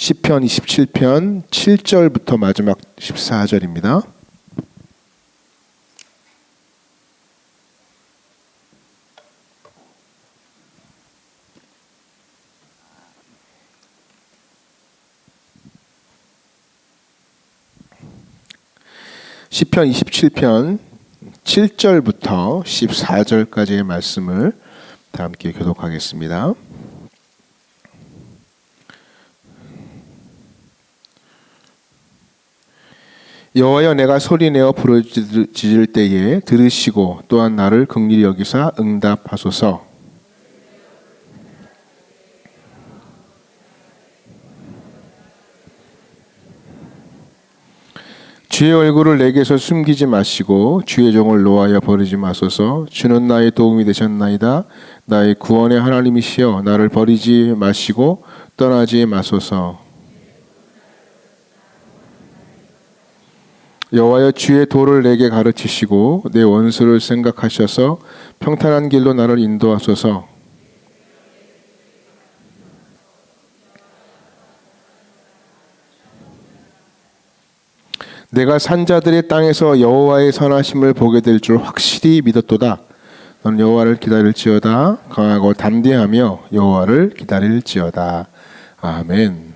시편 27편 7절부터 마지막 14절입니다. 시편 27편 7절부터 14절까지의 말씀을 다 함께 교독하겠습니다. 여호와여, 내가 소리내어 부르짖을 때에 들으시고 또한 나를 긍휼히 여기사 응답하소서. 주의 얼굴을 내게서 숨기지 마시고 주의 종을 노하여 버리지 마소서. 주는 나의 도움이 되셨나이다. 나의 구원의 하나님이시여, 나를 버리지 마시고 떠나지 마소서. 여호와여, 주의 도를 내게 가르치시고 내 원수를 생각하셔서 평탄한 길로 나를 인도하소서. 내가 산자들의 땅에서 여호와의 선하심을 보게 될 줄 확실히 믿었도다. 너는 여호와를 기다릴지어다. 강하고 담대하며 여호와를 기다릴지어다. 아멘.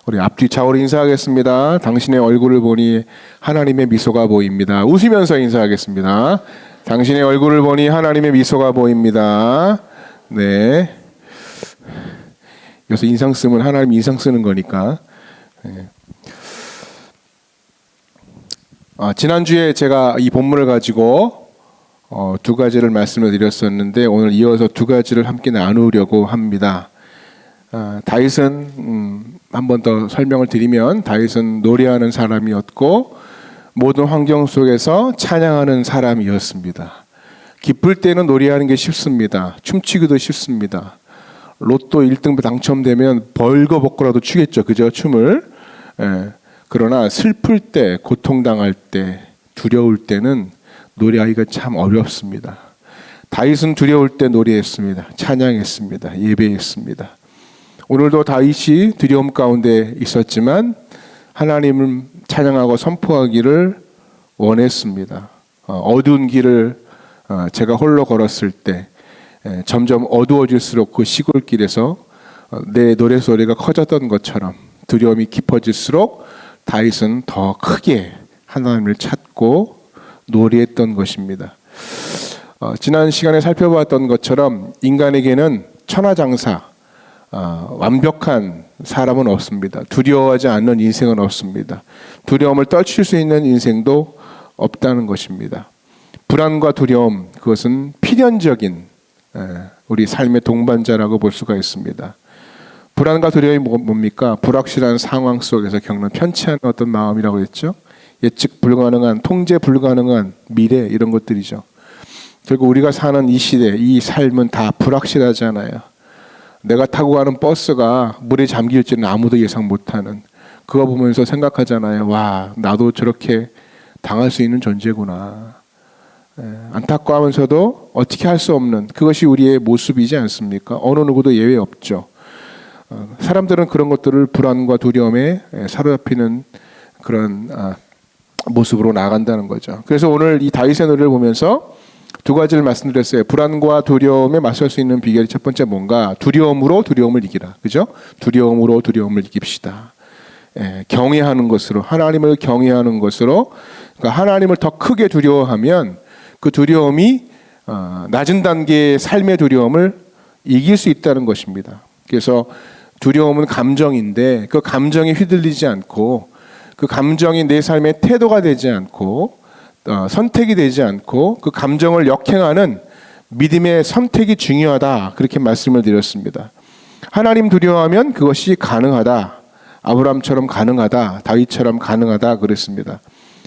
우리 앞뒤 좌우로 인사하겠습니다. 당신의 얼굴을 보니 하나님의 미소가 보입니다. 웃으면서 인사하겠습니다. 당신의 얼굴을 보니 하나님의 미소가 보입니다. 네. 여기서 인상 쓰면 하나님 인상 쓰는 거니까. 네. 지난주에 제가 이 본문을 가지고 두 가지를 말씀을 드렸었는데 오늘 이어서 두 가지를 함께 나누려고 합니다. 다윗은 한 번 더 설명을 드리면, 다윗은 노래하는 사람이었고 모든 환경 속에서 찬양하는 사람이었습니다. 기쁠 때는 노래하는 게 쉽습니다. 춤추기도 쉽습니다. 로또 1등 당첨되면 벌거벗고라도 추겠죠, 그죠? 춤을. 그러나 슬플 때, 고통당할 때, 두려울 때는 노래하기가 참 어렵습니다. 다윗은 두려울 때 노래했습니다. 찬양했습니다. 예배했습니다. 오늘도 다윗이 두려움 가운데 있었지만 하나님을 찬양하고 선포하기를 원했습니다. 어두운 길을 제가 홀로 걸었을 때 점점 어두워질수록 그 시골길에서 내 노래소리가 커졌던 것처럼 두려움이 깊어질수록 다윗은 더 크게 하나님을 찾고 노래했던 것입니다. 지난 시간에 살펴봤던 것처럼 인간에게는 천하장사, 완벽한 사람은 없습니다. 두려워하지 않는 인생은 없습니다. 두려움을 떨칠 수 있는 인생도 없다는 것입니다. 불안과 두려움, 그것은 필연적인 우리 삶의 동반자라고 볼 수가 있습니다. 불안과 두려움이 뭡니까? 불확실한 상황 속에서 겪는 편치 않은 어떤 마음이라고 했죠. 예측 불가능한, 통제 불가능한 미래, 이런 것들이죠. 결국 우리가 사는 이 시대, 이 삶은 다 불확실하잖아요. 내가 타고 가는 버스가 물에 잠길지는 아무도 예상 못하는, 그거 보면서 생각하잖아요. 와, 나도 저렇게 당할 수 있는 존재구나. 안타까우면서도 어떻게 할 수 없는, 그것이 우리의 모습이지 않습니까? 어느 누구도 예외 없죠. 사람들은 그런 것들을 불안과 두려움에 사로잡히는 그런 모습으로 나아간다는 거죠. 그래서 오늘 이 다윗의 노래를 보면서 두 가지를 말씀드렸어요. 불안과 두려움에 맞설 수 있는 비결이 첫 번째 뭔가? 두려움으로 두려움을 이기라. 그죠? 두려움으로 두려움을 이깁시다. 경외하는 것으로, 하나님을 경외하는 것으로, 그러니까 하나님을 더 크게 두려워하면 그 두려움이 낮은 단계의 삶의 두려움을 이길 수 있다는 것입니다. 그래서 두려움은 감정인데 그 감정에 휘둘리지 않고, 그 감정이 내 삶의 태도가 되지 않고 선택이 되지 않고 그 감정을 역행하는 믿음의 선택이 중요하다, 그렇게 말씀을 드렸습니다. 하나님 두려워하면 그것이 가능하다. 아브라함처럼 가능하다. 다윗처럼 가능하다 그랬습니다.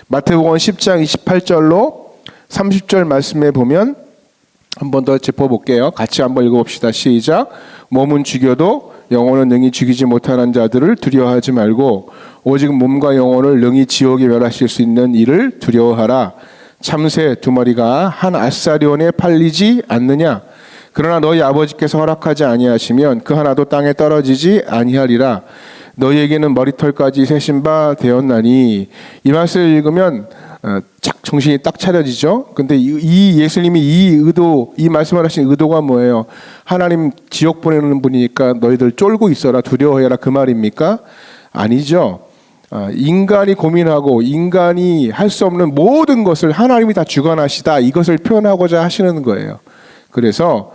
마태복음 10장 28절로 30절 말씀에 보면 한 번 더 짚어볼게요. 같이 한번 읽어봅시다. 시작. 몸은 죽여도 영혼은 능히 죽이지 못하는 자들을 두려워하지 말고 오직 몸과 영혼을 능히 지옥에 멸하실 수 있는 이를 두려워하라. 참새 두 마리가 한 아사리온에 팔리지 않느냐? 그러나 너희 아버지께서 허락하지 아니하시면 그 하나도 땅에 떨어지지 아니하리라. 너희에게는 머리털까지 세신 바 되었나니, 이 말씀을 읽으면 착 정신이 딱 차려지죠. 근데 이 예수님이 이 말씀을 하신 의도가 뭐예요? 하나님 지옥 보내는 분이니까 너희들 쫄고 있어라, 두려워해라, 그 말입니까? 아니죠. 인간이 고민하고 인간이 할 수 없는 모든 것을 하나님이 다 주관하시다, 이것을 표현하고자 하시는 거예요. 그래서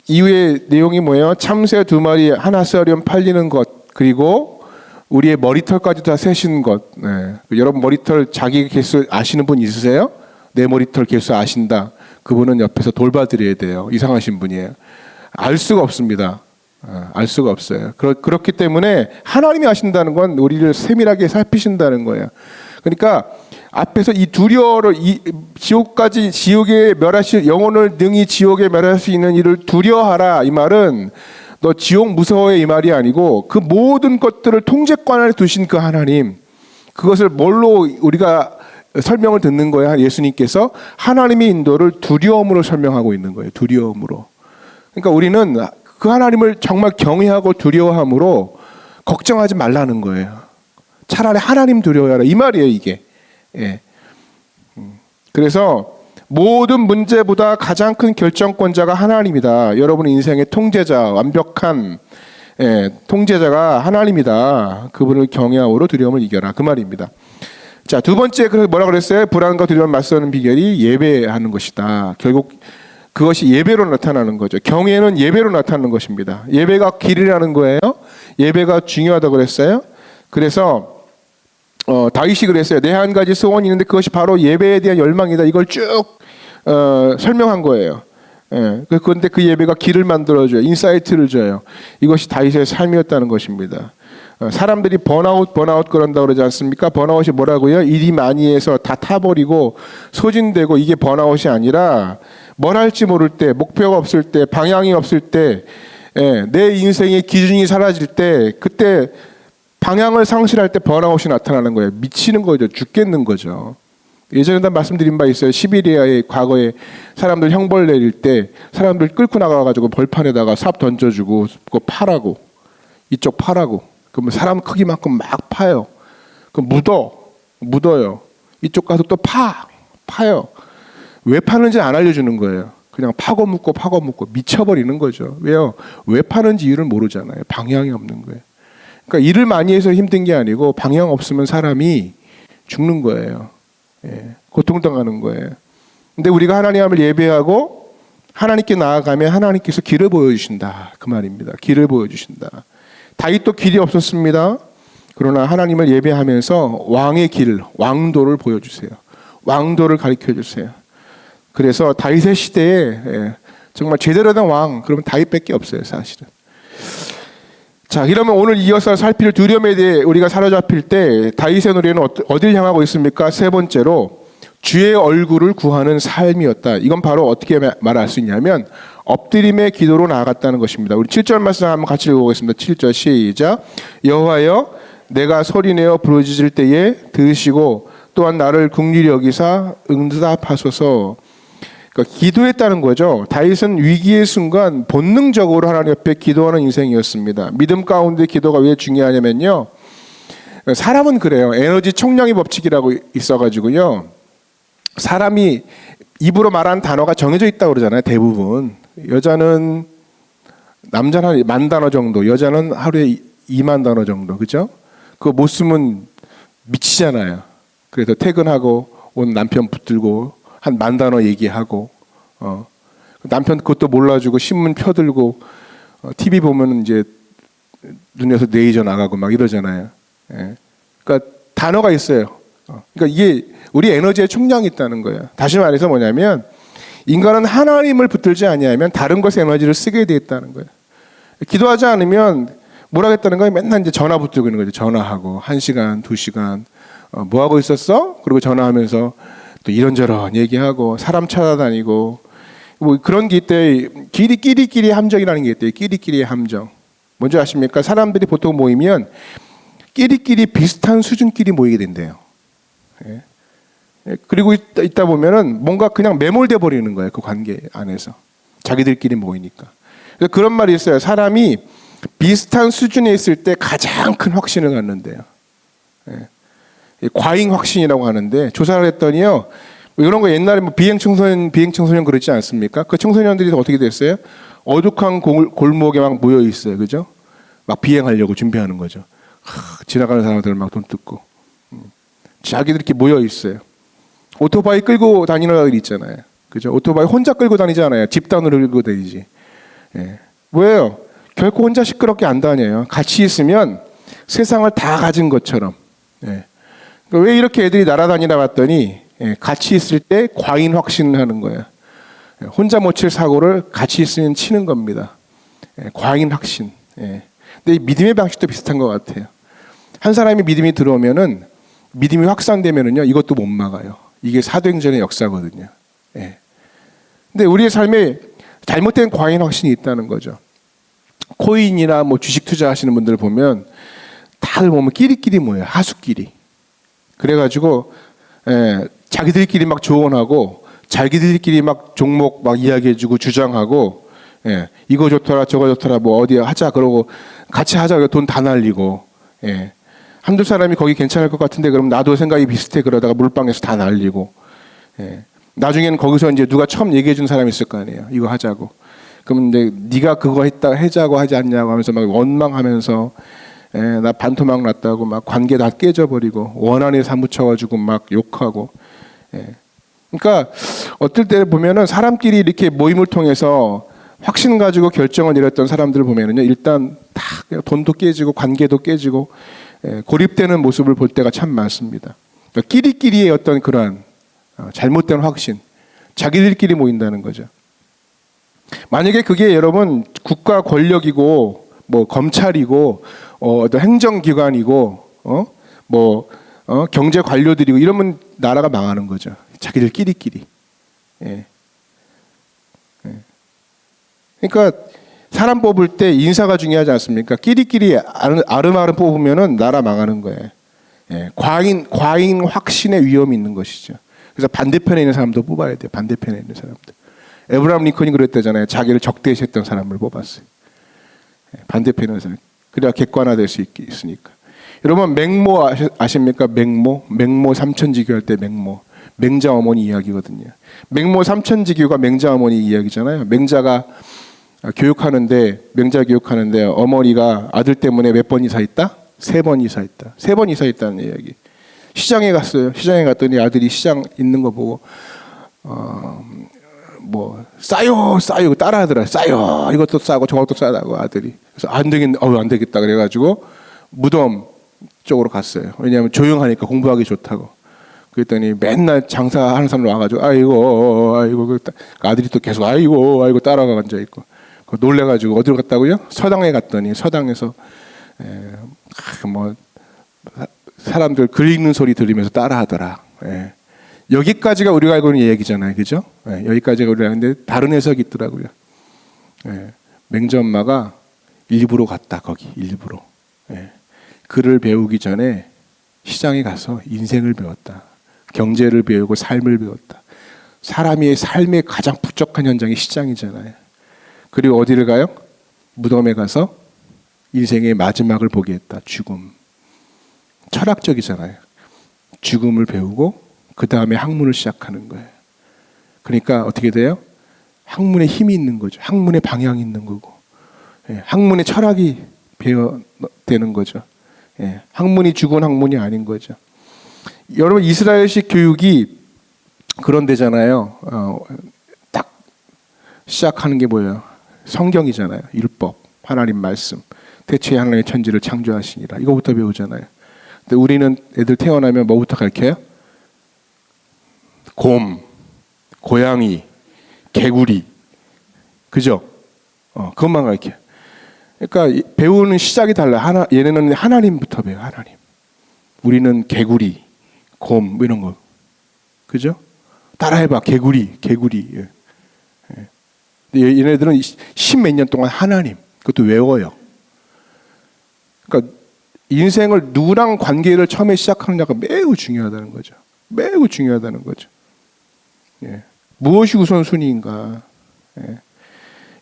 이후의 내용이 뭐예요? 참새 2마리 하나 썰이면 팔리는 것, 그리고 우리의 머리털까지 다 세신 것. 네. 여러분 머리털 자기 개수 아시는 분 있으세요? 내 머리털 개수 아신다. 그분은 옆에서 돌봐드려야 돼요. 이상하신 분이에요. 알 수가 없습니다. 알 수가 없어요. 그렇기 때문에 하나님이 아신다는 건 우리를 세밀하게 살피신다는 거예요. 그러니까 앞에서 이 두려워를, 지옥까지, 지옥에 멸하실, 영혼을 능히 지옥에 멸할 수 있는 이를 두려워하라, 이 말은 너 지옥 무서워해, 이 말이 아니고 그 모든 것들을 통제권 안에 두신 그 하나님, 그것을 뭘로 우리가 설명을 듣는 거야? 예수님께서 하나님의 인도를 두려움으로 설명하고 있는 거예요. 두려움으로. 그러니까 우리는 그 하나님을 정말 경외하고 두려워함으로 걱정하지 말라는 거예요. 차라리 하나님 두려워하라, 이 말이에요, 이게. 예. 그래서 모든 문제보다 가장 큰 결정권자가 하나님이다. 여러분 인생의 통제자, 완벽한 통제자가 하나님이다. 그분을 경외함으로 두려움을 이겨라, 그 말입니다. 자, 두 번째, 뭐라 그랬어요? 불안과 두려움 맞서는 비결이 예배하는 것이다. 결국 그것이 예배로 나타나는 거죠. 경외는 예배로 나타나는 것입니다. 예배가 길이라는 거예요. 예배가 중요하다고 그랬어요. 그래서 다윗이 그랬어요. 내 한 가지 소원이 있는데 그것이 바로 예배에 대한 열망이다. 이걸 쭉 설명한 거예요. 그런데 그 예배가 길을 만들어줘요. 인사이트를 줘요. 이것이 다윗의 삶이었다는 것입니다. 사람들이 번아웃 그런다고 그러지 않습니까? 번아웃이 뭐라고요? 일이 많이 해서 다 타버리고 소진되고, 이게 번아웃이 아니라 뭘 할지 모를 때, 목표가 없을 때, 방향이 없을 때, 내 인생의 기준이 사라질 때, 그때 방향을 상실할 때 번아웃이 나타나는 거예요. 미치는 거죠. 죽겠는 거죠. 예전에 말씀드린 바 있어요. 시베리아의 과거에 사람들 형벌 내릴 때 사람들 끌고 나가가지고 벌판에다가 삽 던져주고 그거 파라고, 이쪽 파라고. 그러면 사람 크기만큼 막 파요. 그 묻어요. 이쪽 가서 또 파요. 왜 파는지 안 알려주는 거예요. 그냥 파고 묻고 미쳐버리는 거죠. 왜요? 왜 파는지 이유를 모르잖아요. 방향이 없는 거예요. 그러니까 일을 많이 해서 힘든 게 아니고 방향 없으면 사람이 죽는 거예요. 고통당하는 거예요. 근데 우리가 하나님을 예배하고 하나님께 나아가면 하나님께서 길을 보여주신다, 그 말입니다. 길을 보여주신다. 다윗도 길이 없었습니다. 그러나 하나님을 예배하면서 왕의 길, 왕도를 보여주세요. 왕도를 가르쳐주세요. 그래서 다윗의 시대에 정말 제대로 된 왕, 그러면 다윗밖에 없어요, 사실은. 자, 그러면 오늘 이어서 살필 두려움에 대해 우리가 사로잡힐 때 다윗의 노래는 어딜 향하고 있습니까? 세 번째로 주의 얼굴을 구하는 삶이었다. 이건 바로 어떻게 말할 수 있냐면 엎드림의 기도로 나아갔다는 것입니다. 우리 7절 말씀 한번 같이 읽어보겠습니다. 7절 시작. 여호와여, 내가 소리내어 부르짖을 때에 들으시고 또한 나를 긍휼히 여기사 응답하소서. 그러니까 기도했다는 거죠. 다윗은 위기의 순간 본능적으로 하나님 옆에 기도하는 인생이었습니다. 믿음 가운데 기도가 왜 중요하냐면요, 사람은 그래요. 에너지 총량의 법칙이라고 있어가지고요, 사람이 입으로 말하는 단어가 정해져 있다고 그러잖아요. 대부분 남자는 한 10,000단어 정도, 여자는 하루에 20,000단어 정도, 그죠? 그거 못 쓰면 미치잖아요. 그래서 퇴근하고 온 남편 붙들고 한 10,000단어 얘기하고, 남편 그것도 몰라주고 신문 펴들고, TV 보면 이제 눈에서 레이저 나가고 막 이러잖아요. 그러니까 단어가 있어요. 그러니까 이게 우리 에너지의 총량이 있다는 거예요. 다시 말해서 뭐냐면 인간은 하나님을 붙들지 아니하면 다른 것에 에너지를 쓰게 돼 있다는 거예요. 기도하지 않으면 뭘 하겠다는 거예요? 맨날 이제 전화 붙들고 있는 거죠. 전화하고 1시간, 2시간 뭐 하고 있었어? 그리고 전화하면서 또 이런저런 얘기하고 사람 찾아다니고 뭐 그런 게 있대. 끼리끼리 함정이라는 게 있대요. 끼리끼리의 함정. 뭔지 아십니까? 사람들이 보통 모이면 끼리끼리 비슷한 수준끼리 모이게 된대요. 그리고 있다 보면은 뭔가 그냥 매몰돼 버리는 거예요. 그 관계 안에서 자기들끼리 모이니까. 그런 말이 있어요. 사람이 비슷한 수준에 있을 때 가장 큰 확신을 갖는데요. 과잉 확신이라고 하는데 조사를 했더니요. 이런 거 옛날에 뭐 비행 청소년 그렇지 않습니까? 그 청소년들이 어떻게 됐어요? 어둑한 골목에 막 모여 있어요. 그죠? 막 비행하려고 준비하는 거죠. 지나가는 사람들 막 돈 뜯고. 자기들이 이렇게 모여 있어요. 오토바이 끌고 다니는 아들 있잖아요. 그죠? 오토바이 혼자 끌고 다니지 않아요. 집단으로 끌고 다니지. 뭐예요? 결코 혼자 시끄럽게 안 다녀요. 같이 있으면 세상을 다 가진 것처럼. 왜 이렇게 애들이 날아다니나 봤더니 같이 있을 때 과잉 확신을 하는 거예요. 혼자 못 칠 사고를 같이 있으면 치는 겁니다. 과잉 확신. 근데 이 믿음의 방식도 비슷한 것 같아요. 한 사람이 믿음이 들어오면은 믿음이 확산되면은요 이것도 못 막아요. 이게 사도행전의 역사거든요. 근데 우리의 삶에 잘못된 과잉 확신이 있다는 거죠. 코인이나 뭐 주식 투자하시는 분들 보면 다들 보면 끼리끼리 모여요. 하수끼리. 그래가지고 자기들끼리 막 조언하고 자기들끼리 막 종목 막 이야기해주고 주장하고 이거 좋더라 저거 좋더라 뭐 어디 하자 그러고 같이 하자 돈 다 날리고 한두 사람이 거기 괜찮을 것 같은데 그럼 나도 생각이 비슷해 그러다가 물방에서 다 날리고 나중에는 거기서 이제 누가 처음 얘기해 준 사람이 있을 거 아니에요. 이거 하자고. 그럼 이제 네가 그거 하자고 하지 않냐고 하면서 막 원망하면서 나 반토막 났다고 막 관계 다 깨져버리고 원한에 사무쳐가지고 막 욕하고. 그러니까 어떨 때 보면은 사람끼리 이렇게 모임을 통해서 확신 가지고 결정을 내렸던 사람들을 보면은요 일단 다 돈도 깨지고 관계도 깨지고 고립되는 모습을 볼 때가 참 많습니다. 그러니까 끼리끼리의 어떤 그러한 잘못된 확신, 자기들끼리 모인다는 거죠. 만약에 그게 여러분 국가 권력이고 뭐 검찰이고 어떤 행정기관이고 경제 관료들이고 이러면 나라가 망하는 거죠. 자기들끼리끼리. 그러니까 사람 뽑을 때 인사가 중요하지 않습니까? 끼리끼리 아름아름 뽑으면은 나라 망하는 거예요. 과잉 확신의 위험이 있는 것이죠. 그래서 반대편에 있는 사람도 뽑아야 돼요. 반대편에 있는 사람들. 에브라함 링컨이 그랬다잖아요. 자기를 적대시했던 사람을 뽑았어요. 반대편에 있는 사람. 그래야 객관화될 수 있으니까. 여러분 맹모 아십니까? 맹모 삼천지교 할 때 맹자 어머니 이야기거든요. 맹모 삼천지교가 맹자 어머니 이야기잖아요. 맹자 교육하는데 어머니가 아들 때문에 몇 번 이사했다? 3번 이사했다. 3번 이사했다는 이야기. 시장에 갔어요. 시장에 갔더니 아들이 시장 있는 거 보고 뭐 싸요 따라하더라. 싸요 이것도 싸고 저것도 싸다고 아들이. 그래서 안 되겠다 그래가지고 무덤 쪽으로 갔어요. 왜냐하면 조용하니까 공부하기 좋다고. 그랬더니 맨날 장사하는 사람 와가지고 아이고 아들이 또 계속 아이고 따라가 앉아 있고 놀래가지고 어디로 갔다고요? 서당에 갔더니 서당에서 뭐 사람들 글 읽는 소리 들으면서 따라하더라. 여기까지가 우리가 알고 있는 얘기잖아요, 그죠? 여기까지가 우리가 알고 있는데 다른 해석이 있더라고요. 맹자 엄마가 일부러 갔다 거기 일부러. 글을 배우기 전에 시장에 가서 인생을 배웠다. 경제를 배우고 삶을 배웠다. 사람의 삶의 가장 부족한 현장이 시장이잖아요. 그리고 어디를 가요? 무덤에 가서 인생의 마지막을 보게 했다. 죽음. 철학적이잖아요. 죽음을 배우고 그 다음에 학문을 시작하는 거예요. 그러니까 어떻게 돼요? 학문에 힘이 있는 거죠. 학문에 방향이 있는 거고. 학문에 철학이 배어되는 거죠. 학문이 죽은 학문이 아닌 거죠. 여러분 이스라엘식 교육이 그런 데잖아요. 딱 시작하는 게 뭐예요? 성경이잖아요. 율법, 하나님 말씀. 대체 하나님의 천지를 창조하시니라. 이거부터 배우잖아요. 근데 우리는 애들 태어나면 뭐부터 가르쳐요? 곰, 고양이, 개구리. 그죠? 그것만 가르쳐요. 그러니까 배우는 시작이 달라요. 얘네는 하나님부터 배워요. 하나님. 우리는 개구리, 곰 뭐 이런 거. 그죠? 따라해봐. 개구리. 얘네들은 10몇 년 동안 하나님. 그것도 외워요. 그러니까 인생을 누구랑 관계를 처음에 시작하느냐가 매우 중요하다는 거죠. 매우 중요하다는 거죠. 무엇이 우선순위인가.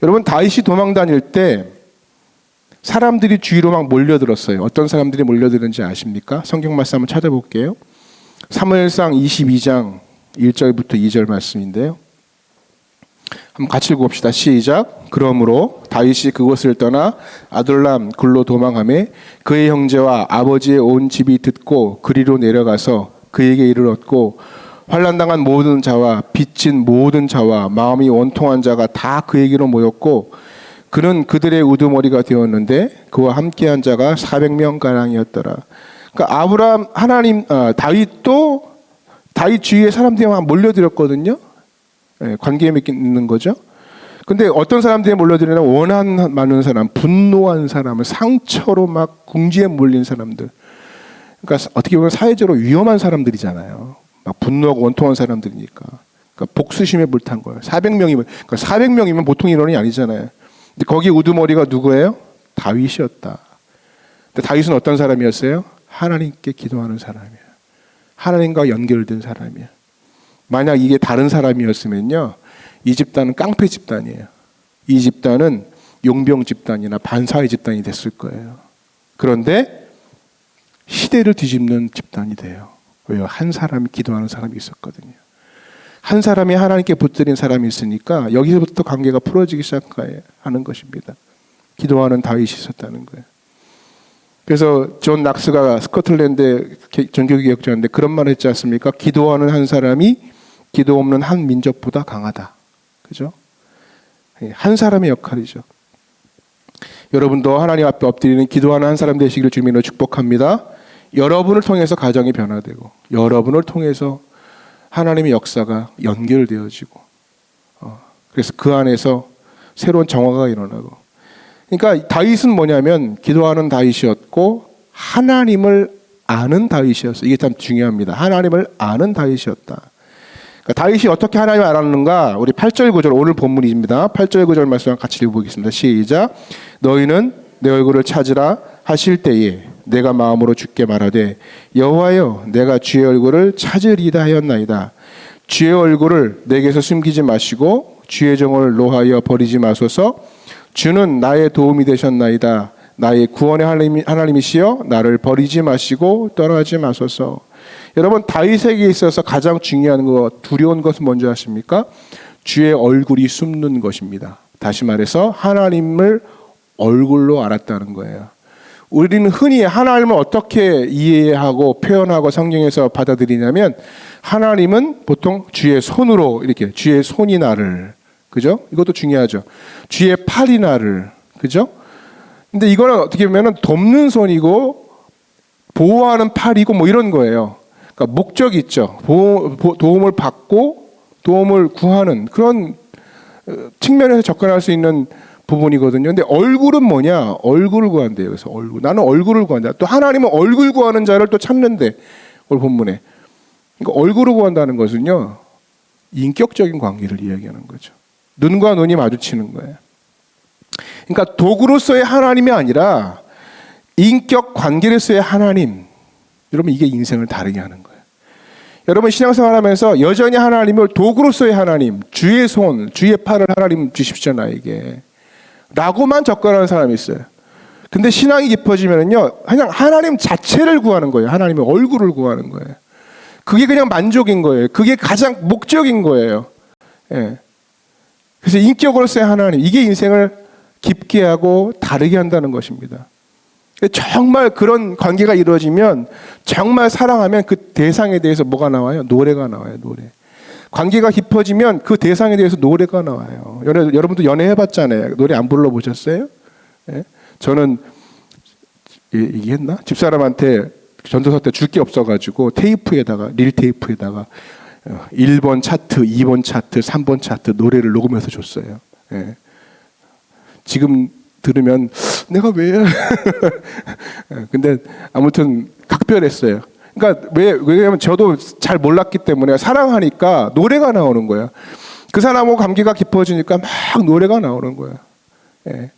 여러분 다윗이 도망 다닐 때 사람들이 주위로 막 몰려들었어요. 어떤 사람들이 몰려드는지 아십니까? 성경 말씀 한번 찾아볼게요. 사무엘상 22장 1절부터 2절 말씀인데요. 한번 같이 읽어봅시다. 시작. 그러므로 다윗이 그곳을 떠나 아둘람 굴로 도망하매 그의 형제와 아버지의 온 집이 듣고 그리로 내려가서 그에게 이르렀고 환난당한 모든 자와 빚진 모든 자와 마음이 원통한 자가 다 그에게로 모였고 그는 그들의 우두머리가 되었는데 그와 함께한 자가 400명 가량이었더라. 그러니까 다윗도 다윗 주위에 사람들이 막 몰려들었거든요. 관계에 맺는 거죠. 근데 어떤 사람들이 몰려들으면 원한 많은 사람, 분노한 사람, 상처로 막 궁지에 몰린 사람들. 그러니까 어떻게 보면 사회적으로 위험한 사람들이잖아요. 막 분노하고 원통한 사람들이니까. 그러니까 복수심에 불탄 거예요. 400명이면, 그러니까 400명이면 보통 인원이 아니잖아요. 근데 거기 우두머리가 누구예요? 다윗이었다. 근데 다윗은 어떤 사람이었어요? 하나님께 기도하는 사람이에요. 하나님과 연결된 사람이에요. 만약 이게 다른 사람이었으면요, 이 집단은 깡패 집단이에요. 이 집단은 용병 집단이나 반사회 집단이 됐을 거예요. 그런데 시대를 뒤집는 집단이 돼요. 왜요? 한 사람이 기도하는 사람이 있었거든요. 한 사람이 하나님께 붙들린 사람이 있으니까 여기서부터 관계가 풀어지기 시작하는 것입니다. 기도하는 다윗이 있었다는 거예요. 그래서 존 낙스가 스코틀랜드 종교개혁자인데 그런 말을 했지 않습니까? 기도하는 한 사람이 기도 없는 한 민족보다 강하다. 그죠? 한 사람의 역할이죠. 여러분도 하나님 앞에 엎드리는 기도하는 한 사람 되시기를 주님으로 축복합니다. 여러분을 통해서 가정이 변화되고 여러분을 통해서 하나님의 역사가 연결되어지고 그래서 그 안에서 새로운 정화가 일어나고. 그러니까 다윗은 뭐냐면 기도하는 다윗이었고 하나님을 아는 다윗이었어요. 이게 참 중요합니다. 하나님을 아는 다윗이었다. 그러니까 다윗이 어떻게 하나님을 알았는가? 우리 8절 9절 오늘 본문입니다. 8절 9절 말씀 같이 읽어보겠습니다. 시작. 너희는 내 얼굴을 찾으라 하실 때에 내가 마음으로 주께 말하되 여호와여 내가 주의 얼굴을 찾으리다 하였나이다. 주의 얼굴을 내게서 숨기지 마시고 주의 정을 노하여 버리지 마소서. 주는 나의 도움이 되셨나이다. 나의 구원의 하나님이시여 나를 버리지 마시고 떠나지 마소서. 여러분 다윗에게 있어서 가장 중요한 것, 두려운 것은 뭔지 아십니까? 주의 얼굴이 숨는 것입니다. 다시 말해서 하나님을 얼굴로 알았다는 거예요. 우리는 흔히 하나님을 어떻게 이해하고 표현하고 성경에서 받아들이냐면 하나님은 보통 주의 손으로 이렇게 주의 손이 나를, 그죠? 이것도 중요하죠. 주의 팔이 나를, 그죠? 근데 이거는 어떻게 보면 돕는 손이고 보호하는 팔이고 뭐 이런 거예요. 그러니까 목적이 있죠. 도움을 받고 도움을 구하는 그런 측면에서 접근할 수 있는 부분이거든요. 근데 얼굴은 뭐냐? 얼굴을 구한대요. 그래서 얼굴. 나는 얼굴을 구한다. 또 하나님은 얼굴 구하는 자를 또 찾는데 오늘 본문에. 그러니까 얼굴을 구한다는 것은요. 인격적인 관계를 이야기하는 거죠. 눈과 눈이 마주치는 거예요. 그러니까 도구로서의 하나님이 아니라 인격 관계로서의 하나님. 여러분 이게 인생을 다르게 하는 거예요. 여러분 신앙생활하면서 여전히 하나님을 도구로서의 하나님, 주의 손, 주의 팔을 하나님 주십시오 나에게 라고만 접근하는 사람이 있어요. 근데 신앙이 깊어지면요 그냥 하나님 자체를 구하는 거예요. 하나님의 얼굴을 구하는 거예요. 그게 그냥 만족인 거예요. 그게 가장 목적인 거예요. 예. 그래서 인격으로서의 하나님, 이게 인생을 깊게 하고 다르게 한다는 것입니다. 정말 그런 관계가 이루어지면 정말 사랑하면 그 대상에 대해서 뭐가 나와요? 노래가 나와요. 노래. 관계가 깊어지면 그 대상에 대해서 노래가 나와요. 여러분도 연애해봤잖아요. 노래 안 불러보셨어요? 예? 저는 얘기했나? 집사람한테 전도서 때 줄 게 없어가지고 테이프에다가 릴 테이프에다가 1번 차트, 2번 차트, 3번 차트 노래를 녹음해서 줬어요. 예. 지금 들으면 내가 왜? 근데 아무튼 각별했어요. 그러니까 왜냐면 저도 잘 몰랐기 때문에 사랑하니까 노래가 나오는 거야. 그 사람하고 관계가 깊어지니까 막 노래가 나오는 거야. 예.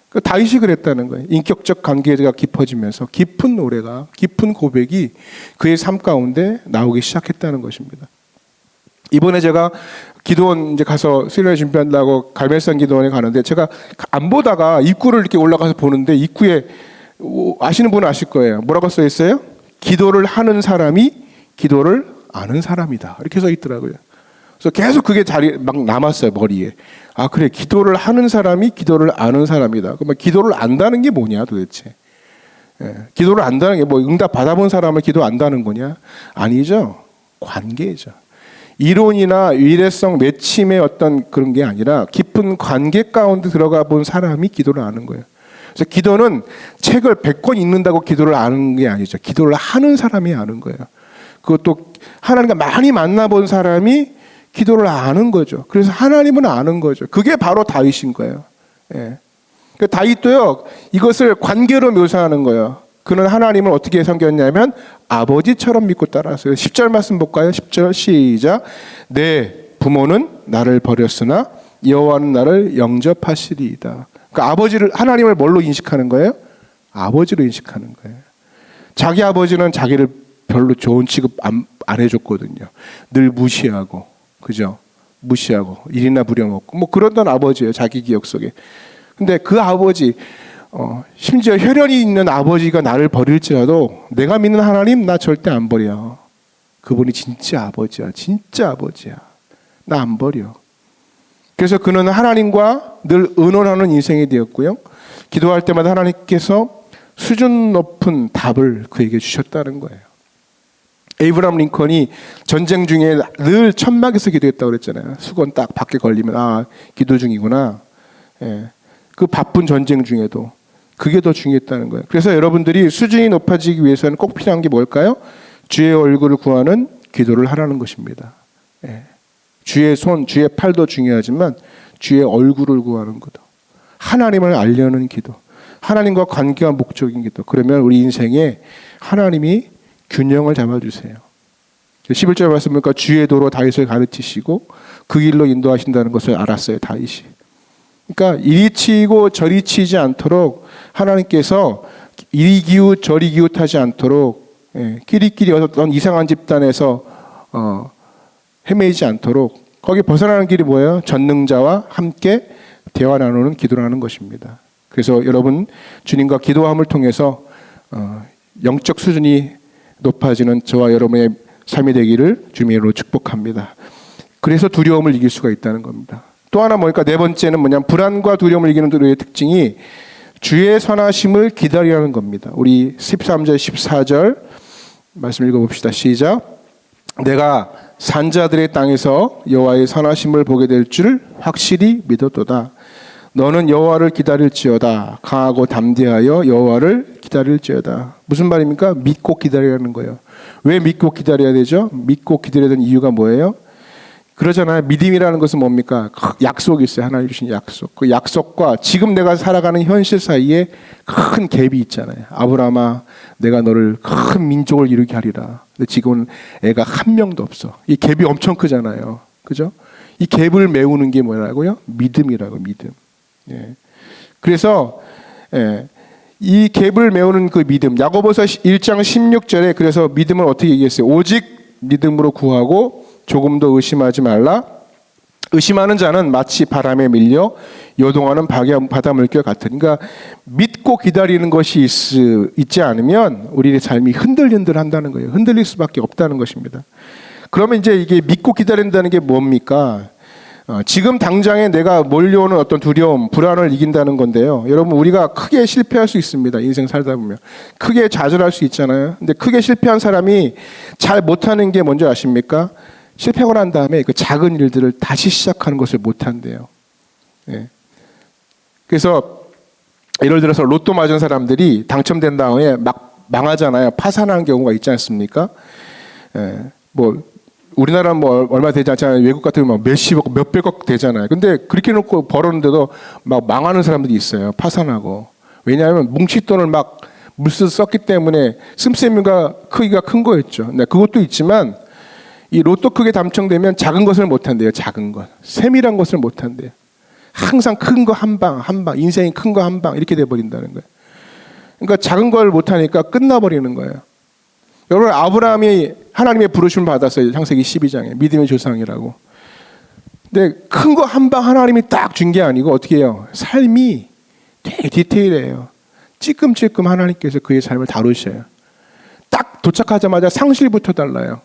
그 다윗이 그랬다는 거예요. 인격적 관계가 깊어지면서 깊은 노래가, 깊은 고백이 그의 삶 가운데 나오기 시작했다는 것입니다. 이번에 제가 기도원 이제 가서 수련회 준비한다고 갈멜산 기도원에 가는데 제가 안 보다가 입구를 이렇게 올라가서 보는데 입구에 아시는 분은 아실 거예요. 뭐라고 써 있어요? 기도를 하는 사람이 기도를 아는 사람이다. 이렇게 써 있더라고요. 그래서 계속 그게 자리 막 남았어요, 머리에. 아, 그래. 기도를 하는 사람이 기도를 아는 사람이다. 그러면 기도를 안다는 게 뭐냐, 도대체? 예, 기도를 안다는 게 뭐 응답 받아본 사람을 기도 안다는 거냐? 아니죠. 관계죠. 이론이나 의례성 매침의 어떤 그런 게 아니라 깊은 관계 가운데 들어가 본 사람이 기도를 아는 거예요. 그래서 기도는 책을 100권 읽는다고 기도를 아는 게 아니죠. 기도를 하는 사람이 아는 거예요. 그것도 하나님과 많이 만나본 사람이 기도를 아는 거죠. 그래서 하나님은 아는 거죠. 그게 바로 다윗인 거예요. 예. 그 다윗도요, 이것을 관계로 묘사하는 거예요. 그는 하나님을 어떻게 섬겼냐면 아버지처럼 믿고 따라왔어요. 10절 말씀 볼까요? 10절 시작. 내 부모는 나를 버렸으나 여호와는 나를 영접하시리이다. 그러니까 아버지를, 하나님을 뭘로 인식하는 거예요? 아버지로 인식하는 거예요. 자기 아버지는 자기를 별로 좋은 취급 안 해줬거든요. 늘 무시하고, 그죠? 무시하고 일이나 부려먹고 뭐 그러던 아버지예요. 자기 기억 속에. 근데 그 아버지, 심지어 혈연이 있는 아버지가 나를 버릴지라도 내가 믿는 하나님 나 절대 안 버려. 그분이 진짜 아버지야. 진짜 아버지야. 나 안 버려. 그래서 그는 하나님과 늘 의논하는 인생이 되었고요. 기도할 때마다 하나님께서 수준 높은 답을 그에게 주셨다는 거예요. 에이브람 링컨이 전쟁 중에 늘 천막에서 기도했다고 그랬잖아요. 수건 딱 밖에 걸리면 아, 기도 중이구나. 예. 그 바쁜 전쟁 중에도 그게 더 중요했다는 거예요. 그래서 여러분들이 수준이 높아지기 위해서는 꼭 필요한 게 뭘까요? 주의 얼굴을 구하는 기도를 하라는 것입니다. 예. 주의 손, 주의 팔도 중요하지만 주의 얼굴을 구하는 기도, 하나님을 알려는 기도, 하나님과 관계가 목적인 기도. 그러면 우리 인생에 하나님이 균형을 잡아주세요. 11절 말씀 보니까 주의 도로 다윗을 가르치시고 그 길로 인도하신다는 것을 알았어요, 다윗이. 그러니까 이리 치이고 저리 치이지 않도록 하나님께서 이리 기웃 저리 기웃하지 않도록, 끼리끼리 어떤 이상한 집단에서 헤매이지 않도록 거기 벗어나는 길이 뭐예요? 전능자와 함께 대화 나누는 기도라는 것입니다. 그래서 여러분 주님과 기도함을 통해서 영적 수준이 높아지는 저와 여러분의 삶이 되기를 주님으로 축복합니다. 그래서 두려움을 이길 수가 있다는 겁니다. 또 하나 뭐니까 네 번째는 뭐냐면 불안과 두려움을 이기는 우리의 특징이 주의 선하심을 기다리라는 겁니다. 우리 13절 14절 말씀 읽어봅시다. 시작. 내가 산자들의 땅에서 여호와의 선하심을 보게 될 줄 확실히 믿었도다. 너는 여호와를 기다릴지어다. 강하고 담대하여 여호와를 기다릴지어다. 무슨 말입니까? 믿고 기다리라는 거예요. 왜 믿고 기다려야 되죠? 믿고 기다려야 되는 이유가 뭐예요? 그러잖아요. 믿음이라는 것은 뭡니까? 약속이 있어요. 하나님 주신 약속. 그 약속과 지금 내가 살아가는 현실 사이에 큰 갭이 있잖아요. 아브라함아, 내가 너를 큰 민족을 이루게 하리라. 근데 지금은 애가 한 명도 없어. 이 갭이 엄청 크잖아요. 그죠? 이 갭을 메우는 게 뭐라고요? 믿음이라고, 믿음. 예. 그래서 이 갭을 메우는 그 믿음. 야고보서 1장 16절에 그래서 믿음을 어떻게 얘기했어요? 오직 믿음으로 구하고 조금도 의심하지 말라. 의심하는 자는 마치 바람에 밀려 요동하는 바닷물결 같은. 그러니까 믿고 기다리는 것이 있지 않으면 우리의 삶이 흔들흔들한다는 거예요. 흔들릴 수밖에 없다는 것입니다. 그러면 이제 이게 믿고 기다린다는 게 뭡니까? 지금 당장에 내가 몰려오는 어떤 두려움, 불안을 이긴다는 건데요. 여러분 우리가 크게 실패할 수 있습니다. 인생 살다 보면. 크게 좌절할 수 있잖아요. 근데 크게 실패한 사람이 잘 못하는 게 뭔지 아십니까? 실패하고 난 다음에 그 작은 일들을 다시 시작하는 것을 못한대요. 예. 그래서 예를 들어서 로또 맞은 사람들이 당첨된 다음에 막 망하잖아요. 파산하는 경우가 있지 않습니까? 예. 뭐 우리나라는 뭐 얼마 되지 않잖아요. 외국 같은 경우 몇십억, 몇백억 되잖아요. 근데 그렇게 놓고 벌었는데도 막 망하는 사람들이 있어요. 파산하고. 왜냐하면 뭉칫돈을 막 물쓰 썼기 때문에 씀씀이가 크기가 큰 거였죠. 네, 그것도 있지만 이 로또 크게 당첨되면 작은 것을 못한대요. 작은 것. 세밀한 것을 못한대요. 항상 큰 거 한 방, 한 방. 인생이 큰 거 한 방. 이렇게 돼버린다는 거예요. 그러니까 작은 걸 못하니까 끝나버리는 거예요. 여러분 아브라함이 하나님의 부르심을 받았어요. 창세기 12장에 믿음의 조상이라고. 근데 큰 거 한 방 하나님이 딱 준 게 아니고 어떻게 해요? 삶이 되게 디테일해요. 찔끔찔끔 하나님께서 그의 삶을 다루셔요. 딱 도착하자마자 상실부터 달라요.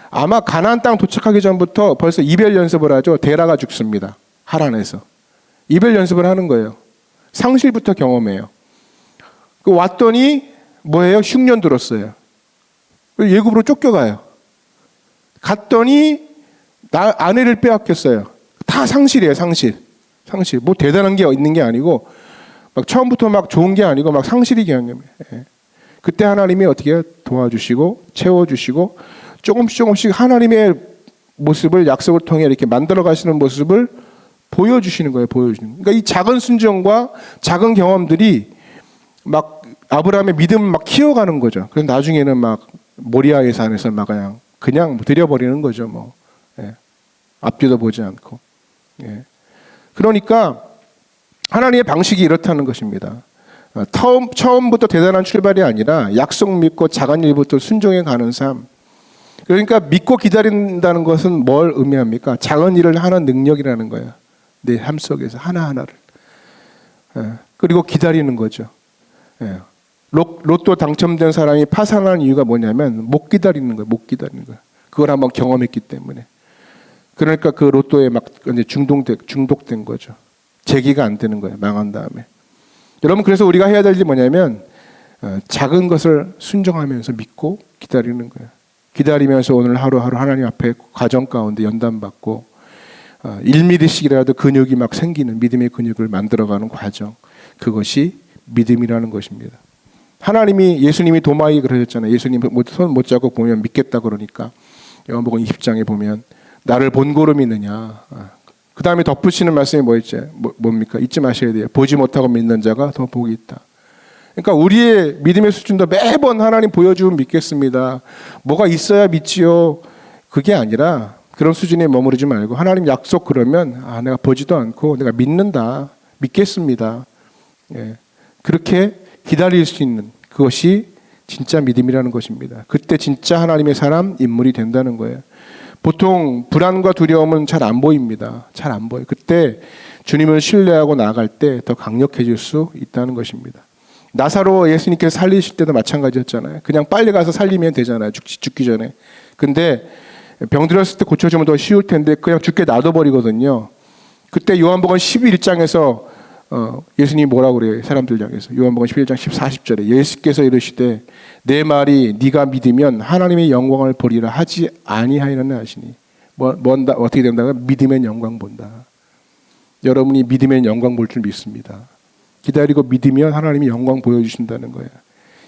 아마 가나안 땅 도착하기 전부터 벌써 이별 연습을 하죠. 데라가 죽습니다. 하란에서. 이별 연습을 하는 거예요. 상실부터 경험해요. 왔더니 뭐예요? 흉년 들었어요. 예굽으로 쫓겨가요. 갔더니 아내를 빼앗겼어요. 다 상실이에요. 상실. 뭐 대단한 게 있는 게 아니고 막 처음부터 막 좋은 게 아니고 막 상실이 경험해요. 그때 하나님이 어떻게 도와주시고 채워주시고 조금씩 하나님의 모습을 약속을 통해 이렇게 만들어 가시는 모습을 보여주시는 거예요. 그러니까 이 작은 순종과 작은 경험들이 막 아브라함의 믿음을 막 키워가는 거죠. 그래서 나중에는 막 모리아의 산에서 막 그냥 들여버리는 거죠. 뭐 앞뒤도 보지 않고. 그러니까 하나님의 방식이 이렇다는 것입니다. 처음부터 대단한 출발이 아니라 약속 믿고 작은 일부터 순종해 가는 삶. 그러니까 믿고 기다린다는 것은 뭘 의미합니까? 작은 일을 하는 능력이라는 거예요. 내 삶 속에서 하나하나를. 그리고 기다리는 거죠. 로또 당첨된 사람이 파산한 이유가 뭐냐면 못 기다리는 거예요. 못 기다리는 거예요. 그걸 한번 경험했기 때문에. 그러니까 그 로또에 막 중독된 거죠. 재기가 안 되는 거예요. 망한 다음에. 여러분 그래서 우리가 해야 될 일이 뭐냐면 작은 것을 순종하면서 믿고 기다리는 거예요. 기다리면서 오늘 하루하루 하나님 앞에 가정 가운데 연단받고 1mm씩이라도 근육이 막 생기는 믿음의 근육을 만들어가는 과정. 그것이 믿음이라는 것입니다. 예수님이 도마에 그러셨잖아요. 예수님 손 못 잡고 보면 믿겠다 그러니까 요한복음 20장에 보면 나를 본고로 믿느냐. 그 다음에 덧붙이는 말씀이 뭡니까? 잊지 마셔야 돼요. 보지 못하고 믿는 자가 더 복이 있다. 그러니까 우리의 믿음의 수준도 매번 하나님 보여주면 믿겠습니다. 뭐가 있어야 믿지요. 그게 아니라 그런 수준에 머무르지 말고 하나님 약속 그러면 내가 보지도 않고 내가 믿는다. 믿겠습니다. 그렇게 기다릴 수 있는 그것이 진짜 믿음이라는 것입니다. 그때 진짜 하나님의 사람, 인물이 된다는 거예요. 보통 불안과 두려움은 잘 안 보입니다. 잘 안 보여요. 그때 주님을 신뢰하고 나아갈 때 더 강력해질 수 있다는 것입니다. 나사로 예수님께서 살리실 때도 마찬가지였잖아요. 그냥 빨리 가서 살리면 되잖아요. 죽기 전에. 근데 병들었을 때 고쳐주면 더 쉬울 텐데 그냥 죽게 놔둬버리거든요. 그때 요한복음 11장에서 예수님이 뭐라고 그래요? 사람들 향해서. 요한복음 11장 40절에 예수께서 이르시되 내 말이 네가 믿으면 하나님의 영광을 보리라 하지 아니하리라 하시니 어떻게 된다고? 믿으면 영광 본다. 여러분이 믿으면 영광 볼 줄 믿습니다. 기다리고 믿으면 하나님이 영광 보여주신다는 거예요.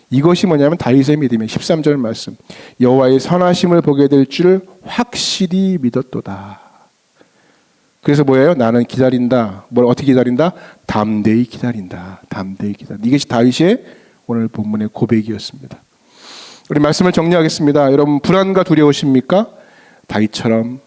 이것이 뭐냐면 다윗의 믿음의 13절 말씀. 여호와의 선하심을 보게 될 줄 확실히 믿었도다. 그래서 뭐예요? 나는 기다린다. 뭘 어떻게 기다린다? 담대히 기다린다. 담대히 기다린다. 이것이 다윗의 오늘 본문의 고백이었습니다. 우리 말씀을 정리하겠습니다. 여러분 불안과 두려우십니까? 다윗처럼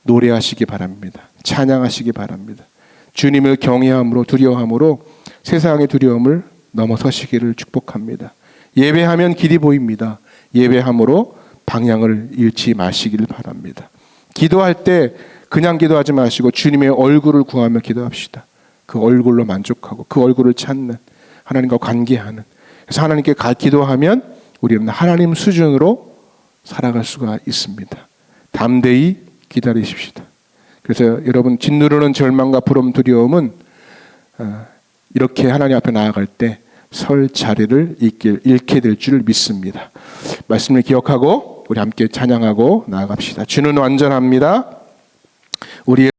노래하시기 바랍니다. 찬양하시기 바랍니다. 주님을 경외함으로 두려워함으로 세상의 두려움을 넘어서시기를 축복합니다. 예배하면 길이 보입니다. 예배함으로 방향을 잃지 마시기를 바랍니다. 기도할 때 그냥 기도하지 마시고 주님의 얼굴을 구하며 기도합시다. 그 얼굴로 만족하고 그 얼굴을 찾는 하나님과 관계하는. 그래서 하나님께 기도하면 우리는 하나님 수준으로 살아갈 수가 있습니다. 담대히 기다리십시다. 그래서 여러분 짓누르는 절망과 부러움 두려움은 이렇게 하나님 앞에 나아갈 때 설 자리를 잃게 될 줄 믿습니다. 말씀을 기억하고 우리 함께 찬양하고 나아갑시다. 주는 완전합니다. 우리의